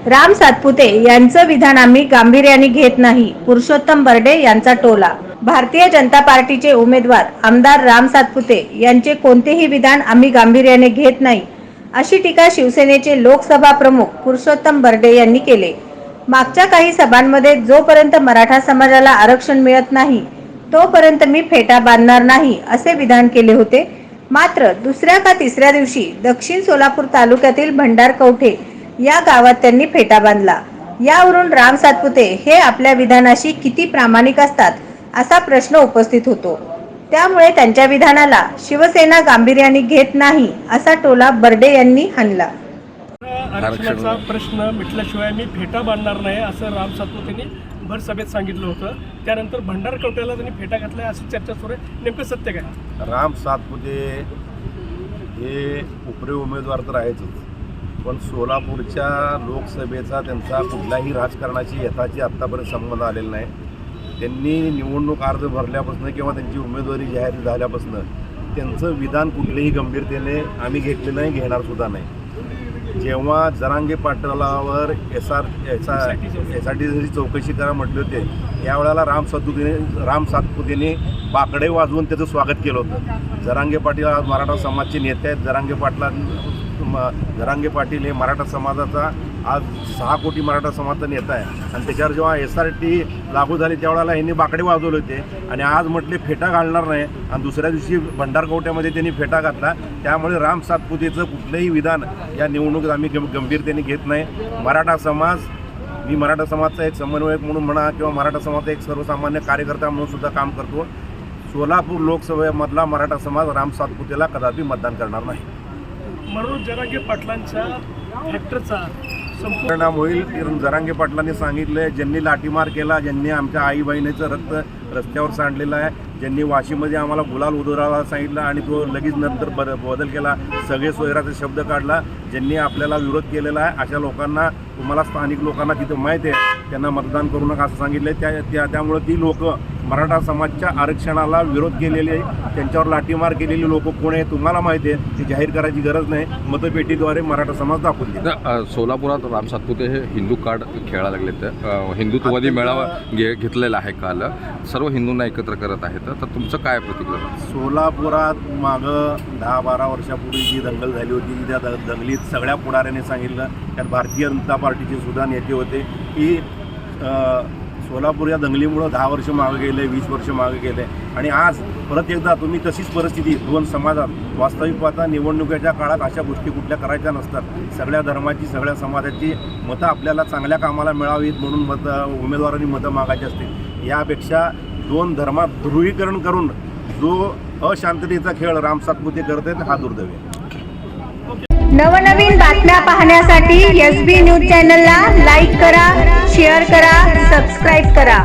राम सातपुते यांचं विधान आम्ही गांभीर्याने घेत नाही, पुरुषोत्तम बर्डे यांचा टोला। भारतीय जनता पार्टीचे उमेदवार आमदार राम सातपुते यांचे कोणतेही विधान आम्ही गांभीर्याने घेत नाही, अशी टीका शिवसेनेचे लोकसभा प्रमुख पुरुषोत्तम बर्डे यांनी केले। मागच्या काही सभांमध्ये जोपर्यंत मराठा समाजाला आरक्षण मिळत नाही तोपर्यंत मी फेटा बांधणार नाही असे विधान केले होते। मात्र दुसऱ्या का तिसऱ्या दिवशी दक्षिण सोलापूर तालुक्यातील भंडारकवठे या गावात त्यांनी फेटा बांधला। यावरून राम सातपुते हे आपल्या विधानाशी किती प्रामाणिक असतात असा प्रश्न उपस्थित होतो। त्यामुळे त्यांच्या विधानाला शिवसेना गांभीर्याने घेत नाही असा टोला बर्डे यांनी हाणला। आरक्षणाचा प्रश्न मिटल्याशिवाय मी फेटा बांधणार नाही असं राम सातपुतेंनी भर सभेत सांगितलं होतं। त्यानंतर भंडारकवठ्याला त्यांनी फेटा घातलाय अशी चर्चा सुरू आहे, नेमकं सत्य काय? राम सातपुते हे उपरी उमेदवार तर आहेच, पण सोलापूरच्या लोकसभेचा त्यांचा कुठल्याही राजकारणाची यथाची आत्तापर्यंत संबंध आलेला नाही। त्यांनी निवडणूक अर्ज भरल्यापासून किंवा त्यांची उमेदवारी जाहीर झाल्यापासून त्यांचं विधान कुठलेही गंभीरतेने आम्ही घेतले नाही, घेणार सुद्धा नाही। जेव्हा जरांगे पाटलावर SRTची चौकशी करा म्हटले होते, यावेळेला राम सातपुतेने बाकडे वाजवून त्याचं स्वागत केलं होतं। जरांगे पाटील आज मराठा समाजाचे नेते आहेत। जरांगे पाटील हे मराठा समाजाचा आज 6 कोटी मराठा समाजाचा नेता आहे आणि त्याच्यावर जेव्हा SRT लागू झाली त्यावेळेला यांनी बाकडे वाजवले होते आणि आज म्हटले फेटा घालणार नाही आणि दुसऱ्या दिवशी भंडारकवठ्यामध्ये त्यांनी फेटा घातला। त्यामुळे राम सातपुतेचं कुठलंही विधान या निवडणुकीत आम्ही गंभीरतेने घेत नाही। मराठा समाज, मी मराठा समाजाचा एक समन्वयक म्हणून म्हणा किंवा मराठा समाजाचा एक सर्वसामान्य कार्यकर्ता म्हणून सुद्धा काम करतो। सोलापूर लोकसभेमधला मराठा समाज राम सातपुतेला कदापि मतदान करणार नाही। म्हणून जरांगे पाटलांच्या फॅक्टरचा परिणाम होईल। जरांगे पाटलांनी सांगितलं, ज्यांनी लाठीमार केला, ज्यांनी आमच्या आई बहिणीचं रक्त रस्त्यावर सांडलेलं आहे, ज्यांनी वाशीमध्ये आम्हाला गुलाल उधळायला सांगितलं आणि तो लगेच नंतर बदल केला, सगळे सोयराचे शब्द काढला, ज्यांनी आपल्याला विरोध केलेला आहे, अशा लोकांना, तुम्हाला स्थानिक लोकांना तिथं माहीत आहे, त्यांना मतदान करू नका असं सांगितलं। त्यामुळे ती लोक मराठा समाजाच्या आरक्षणाला विरोध केलेले, त्यांच्यावर लाठीमार केलेली लोक कोण आहे तुम्हाला माहिती आहे, ती जाहीर करायची गरज नाही, मतपेटीद्वारे मराठा समाज दाखवून दिला। सोलापुरात राम सातपुते हे हिंदू कार्ड खेळायला लागले, तर हिंदुत्ववादी मेळावा घेतलेला आहे काल, सर्व हिंदूंना एकत्र करत आहेत, तर तुमचं काय प्रतिक्रिया? सोलापुरात मागं 10-12 वर्षापूर्वी जी दंगल झाली होती, त्या दंगलीत सगळ्या पुढाऱ्यांनी सांगितलं, त्यात भारतीय जनता पार्टीचे सुद्धा नेते होते की सोलापूर या दंगलीमुळं 10 वर्ष मागे गेले, 20 वर्ष मागे गेले आणि आज परत एकदा तुम्ही तशीच परिस्थिती 2 समाजात, वास्तविक पाहता निवडणुकीच्या काळात अशा गोष्टी कुठल्या करायच्या नसतात। सगळ्या धर्माची, सगळ्या समाजाची मतं आपल्याला चांगल्या कामाला मिळावीत म्हणून उमेदवारांनी मतं मागायची असते। यापेक्षा 2 धर्मात ध्रुवीकरण करून जो अशांततेचा खेळ राम सातपुते करत आहेत, हा दुर्दैव आहे। नवनवीन बातम्या पाहण्यासाठी SB न्यूज चॅनलला लाईक करा, शेअर करा, सबस्क्राईब करा।